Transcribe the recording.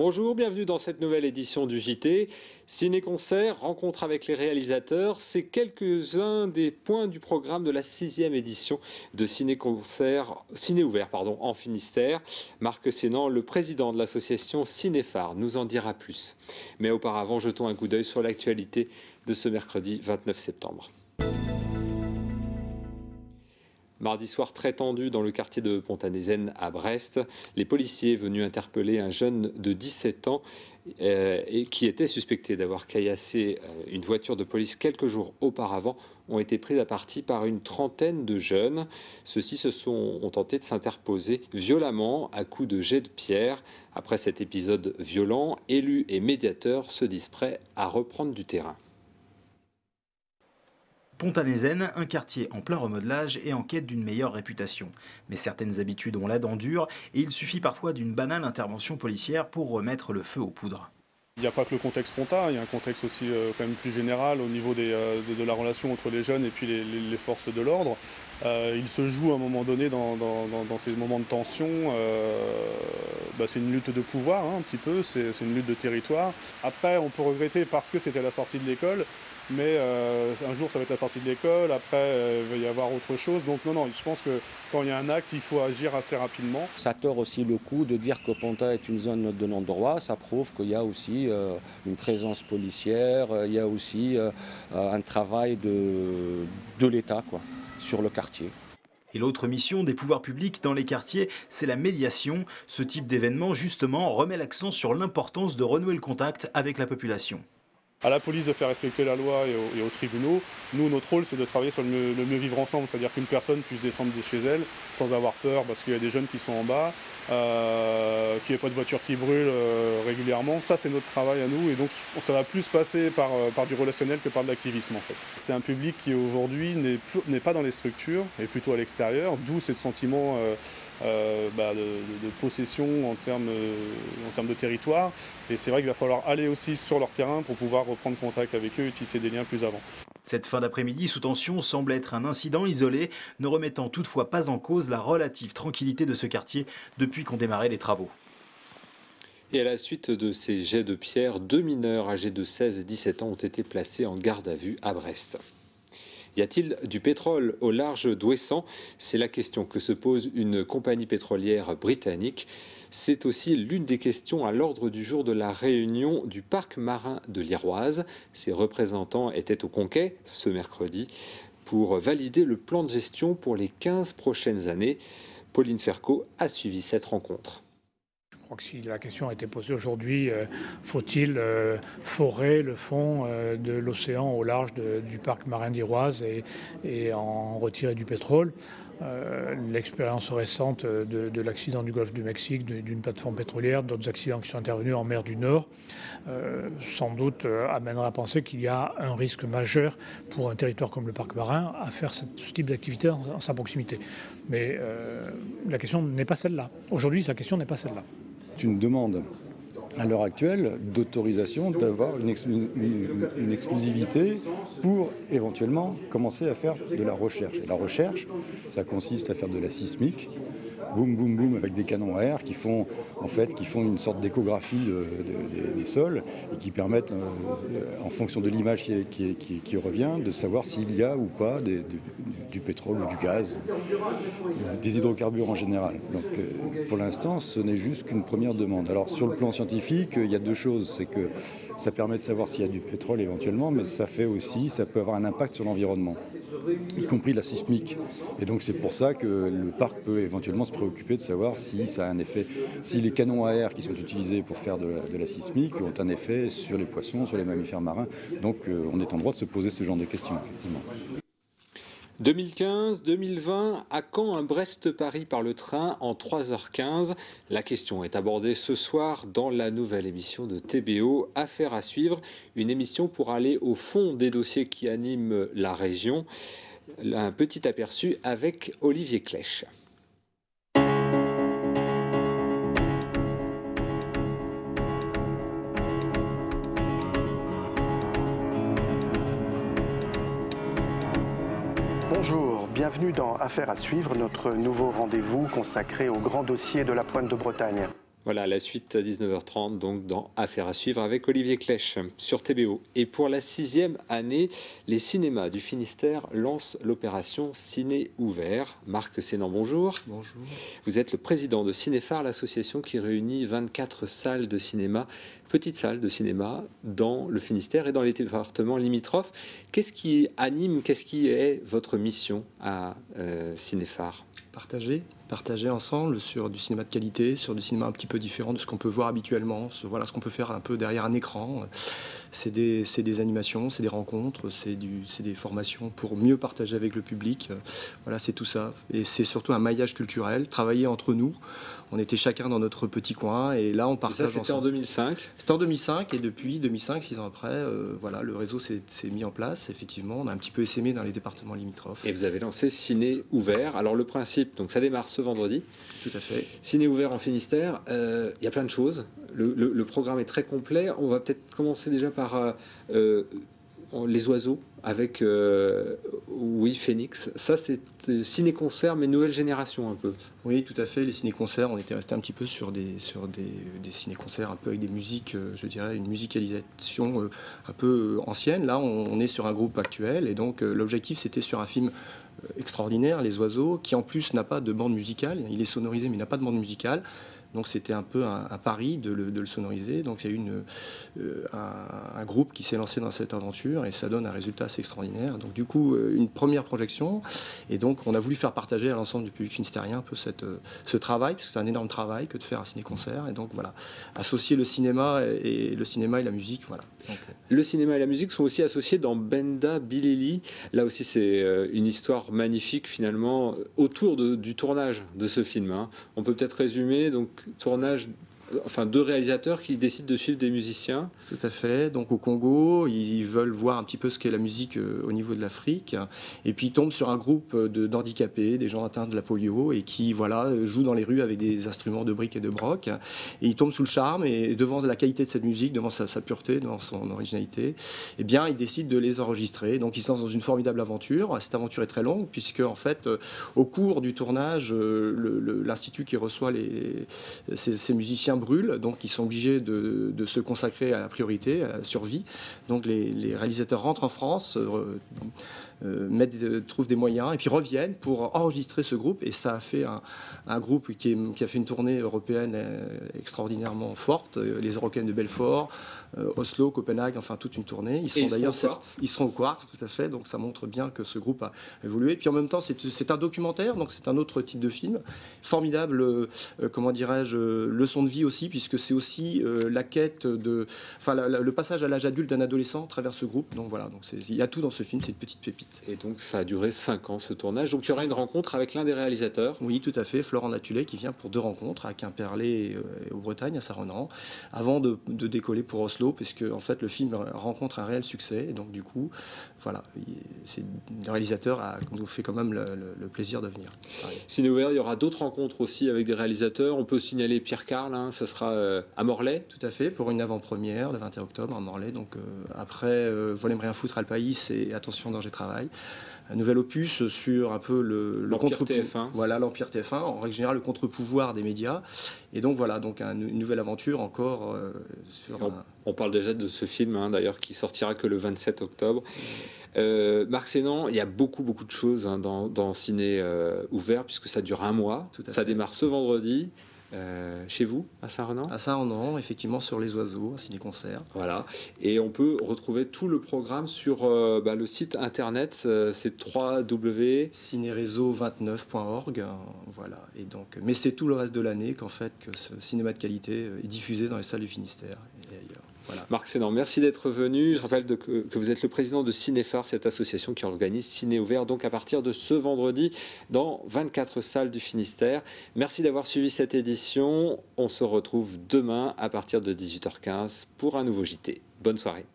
Bonjour, bienvenue dans cette nouvelle édition du JT. Ciné-concert, rencontre avec les réalisateurs, c'est quelques-uns des points du programme de la 6e édition de Ciné-concert, Ciné Ouvert en Finistère. Marc Sénan, le président de l'association Cinéphare, nous en dira plus. Mais auparavant, jetons un coup d'œil sur l'actualité de ce mercredi 29 septembre. Mardi soir très tendu dans le quartier de Pontanézen à Brest. Les policiers venus interpeller un jeune de 17 ans et qui était suspecté d'avoir caillassé une voiture de police quelques jours auparavant ont été pris à partie par une trentaine de jeunes. Ceux-ci ont tenté de s'interposer violemment à coups de jets de pierre. Après cet épisode violent, élus et médiateurs se disent prêts à reprendre du terrain. Pontanézen, un quartier en plein remodelage et en quête d'une meilleure réputation. Mais certaines habitudes ont la dent dure et il suffit parfois d'une banale intervention policière pour remettre le feu aux poudres. Il n'y a pas que le contexte Ponta, il y a un contexte aussi quand même plus général au niveau de la relation entre les jeunes et puis les forces de l'ordre. Il se joue à un moment donné dans ces moments de tension, c'est une lutte de pouvoir un petit peu, c'est une lutte de territoire. Après on peut regretter parce que c'était la sortie de l'école, mais un jour ça va être la sortie de l'école, après il va y avoir autre chose. Donc non, je pense que quand il y a un acte, il faut agir assez rapidement. Ça tord aussi le coup de dire que Ponta est une zone de non-droit, ça prouve qu'il y a aussi une présence policière, il y a aussi un travail de l'État sur le quartier. Et l'autre mission des pouvoirs publics dans les quartiers, c'est la médiation. Ce type d'événement, justement, remet l'accent sur l'importance de renouer le contact avec la population. À la police de faire respecter la loi et aux tribunaux. Nous, notre rôle, c'est de travailler sur le mieux vivre ensemble, c'est-à-dire qu'une personne puisse descendre de chez elle sans avoir peur parce qu'il y a des jeunes qui sont en bas, qu'il n'y ait pas de voiture qui brûle régulièrement. Ça, c'est notre travail à nous et donc ça va plus passer par du relationnel que par de l'activisme en fait. C'est un public qui aujourd'hui n'est pas dans les structures et plutôt à l'extérieur, d'où ce sentiment de possession en termes de territoire. Et c'est vrai qu'il va falloir aller aussi sur leur terrain pour pouvoir reprendre contact avec eux et tisser des liens plus avant. Cette fin d'après-midi sous tension semble être un incident isolé, ne remettant toutefois pas en cause la relative tranquillité de ce quartier depuis qu'ont démarré les travaux. Et à la suite de ces jets de pierre, 2 mineurs âgés de 16 et 17 ans ont été placés en garde à vue à Brest. Y a-t-il du pétrole au large d'Ouessant? C'est la question que se pose une compagnie pétrolière britannique. C'est aussi l'une des questions à l'ordre du jour de la réunion du parc marin de l'Iroise. Ses représentants étaient au Conquet ce mercredi pour valider le plan de gestion pour les 15 prochaines années. Pauline Ferco a suivi cette rencontre. Je crois que si la question a été posée aujourd'hui, faut-il forer le fond de l'océan au large du parc marin d'Iroise et en retirer du pétrole? L'expérience récente de l'accident du golfe du Mexique, d'une plateforme pétrolière, d'autres accidents qui sont intervenus en mer du Nord, sans doute amènera à penser qu'il y a un risque majeur pour un territoire comme le parc marin à faire ce type d'activité en sa proximité. Mais la question n'est pas celle-là. Aujourd'hui, la question n'est pas celle-là. C'est une demande à l'heure actuelle d'autorisation d'avoir une exclusivité pour éventuellement commencer à faire de la recherche. Et la recherche, ça consiste à faire de la sismique, boum boum boum avec des canons à air qui font une sorte d'échographie des sols et qui permettent, en fonction de l'image qui revient, de savoir s'il y a ou pas du pétrole ou du gaz, des hydrocarbures en général. Donc pour l'instant, ce n'est juste qu'une première demande. Alors sur le plan scientifique, il y a deux choses. C'est que ça permet de savoir s'il y a du pétrole éventuellement, mais ça peut avoir un impact sur l'environnement, y compris la sismique. Et donc c'est pour ça que le parc peut éventuellement se préoccuper de savoir si ça a un effet, si les canons à air qui sont utilisés pour faire de la sismique ont un effet sur les poissons, sur les mammifères marins. Donc on est en droit de se poser ce genre de questions, effectivement. 2015, 2020, à quand un Brest-Paris par le train en 3h15? La question est abordée ce soir dans la nouvelle émission de TBO, Affaire à suivre, une émission pour aller au fond des dossiers qui animent la région. Un petit aperçu avec Olivier Clèche. Bonjour, bienvenue dans Affaire à suivre, notre nouveau rendez-vous consacré au grand dossier de la Pointe de Bretagne. Voilà, la suite à 19h30, donc dans Affaires à suivre avec Olivier Clèche sur TBO. Et pour la 6e année, les cinémas du Finistère lancent l'opération Ciné Ouvert. Marc Sénan, bonjour. Bonjour. Vous êtes le président de Cinéphare, l'association qui réunit 24 salles de cinéma, petites salles de cinéma dans le Finistère et dans les départements limitrophes. Qu'est-ce qui anime, qu'est-ce qui est votre mission à Cinéphare ? Partager ensemble sur du cinéma de qualité, sur du cinéma un petit peu différent de ce qu'on peut voir habituellement, voilà ce qu'on peut faire un peu derrière un écran. C'est des animations, c'est des rencontres, c'est des formations pour mieux partager avec le public. Voilà, c'est tout ça. Et c'est surtout un maillage culturel, travailler entre nous. On était chacun dans notre petit coin et là on partage ensemble. C'était en 2005 ? C'était en 2005 et depuis 2005, 6 ans après, voilà, le réseau s'est mis en place. Effectivement, on a un petit peu essaimé dans les départements limitrophes. Et vous avez lancé Ciné Ouvert. Alors le principe, donc ça démarre ce vendredi. Tout à fait. Ciné Ouvert en Finistère, il y a plein de choses. Le programme est très complet. On va peut-être commencer déjà par les oiseaux avec Phoenix. Ça, c'est ciné-concert, mais nouvelle génération un peu. Oui, tout à fait. Les ciné-concerts, on était resté un petit peu sur des ciné-concerts un peu avec des musiques, je dirais, une musicalisation un peu ancienne. Là, on est sur un groupe actuel et donc l'objectif, c'était sur un film extraordinaire, Les Oiseaux, qui en plus n'a pas de bande musicale. Il est sonorisé, mais il n'a pas de bande musicale. Donc c'était un peu un pari de le sonoriser. Donc il y a eu un groupe qui s'est lancé dans cette aventure et ça donne un résultat assez extraordinaire. Donc du coup, une première projection. Et donc on a voulu faire partager à l'ensemble du public finistérien un peu ce travail, parce que c'est un énorme travail que de faire un ciné-concert. Et donc voilà, associer le cinéma et la musique, voilà. Donc, le cinéma et la musique sont aussi associés dans Benda Bilili. Là aussi, c'est une histoire magnifique finalement autour du tournage de ce film. Hein. On peut peut-être résumer, donc tournage, enfin 2 réalisateurs qui décident de suivre des musiciens. Tout à fait. Donc au Congo, ils veulent voir un petit peu ce qu'est la musique au niveau de l'Afrique. Et puis ils tombent sur un groupe d'handicapés, des gens atteints de la polio, et qui voilà, jouent dans les rues avec des instruments de briques et de broc. Et ils tombent sous le charme, et devant la qualité de cette musique, devant sa pureté, devant son originalité, eh bien ils décident de les enregistrer. Donc ils se lancent dans une formidable aventure. Cette aventure est très longue, puisque en fait, au cours du tournage, l'institut qui reçoit ces musiciens brûlent, donc ils sont obligés de se consacrer à la priorité, à la survie. Donc les réalisateurs rentrent en France, trouvent des moyens et puis reviennent pour enregistrer ce groupe. Et ça a fait un groupe qui a fait une tournée européenne extraordinairement forte, les Européennes de Belfort, Oslo, Copenhague, enfin toute une tournée. Ils seront au Quartz, tout à fait. Donc ça montre bien que ce groupe a évolué. Et puis en même temps, c'est un documentaire, donc c'est un autre type de film. Formidable, comment dirais-je, leçon de vie aussi, puisque c'est aussi la quête le passage à l'âge adulte d'un adolescent à travers ce groupe. Donc voilà, donc il y a tout dans ce film, c'est une petite pépite. Et donc ça a duré 5 ans ce tournage. Donc il y aura une rencontre avec l'un des réalisateurs. Oui, tout à fait, Florent Natullet qui vient pour 2 rencontres à Quimperlé et aux Bretagnes, à Saint-Renan, avant de décoller pour Oslo, puisque en fait le film rencontre un réel succès. Et donc du coup, voilà, le réalisateur nous fait quand même le plaisir de venir. Ciné Ouvert, il y aura d'autres rencontres aussi avec des réalisateurs. On peut signaler Pierre Carl, hein, ça sera à Morlaix. Tout à fait, pour une avant-première le 21 octobre à Morlaix. Donc après Volem rien foutre Alpaïs et Attention danger travail. Un nouvel opus sur un peu l'Empire TF1. Voilà, l'Empire TF1, en règle générale le contre-pouvoir des médias. Et donc voilà, donc une nouvelle aventure encore on parle déjà de ce film, hein, d'ailleurs, qui sortira que le 27 octobre. Marc Sénan, il y a beaucoup de choses hein, dans Ciné Ouvert, puisque ça dure 1 mois. Ça démarre ce vendredi. Chez vous, à Saint-Renan ? À Saint-Renan, effectivement, sur Les Oiseaux, un ciné-concert. Voilà. Et on peut retrouver tout le programme sur le site internet, c'est www.cinéréseau29.org. Voilà. Et donc, mais c'est tout le reste de l'année que ce cinéma de qualité est diffusé dans les salles du Finistère et ailleurs. Voilà. Marc Sénan, merci d'être venu. Je rappelle que vous êtes le président de Cinéphare, cette association qui organise Ciné Ouvert, donc à partir de ce vendredi, dans 24 salles du Finistère. Merci d'avoir suivi cette édition. On se retrouve demain à partir de 18h15 pour un nouveau JT. Bonne soirée.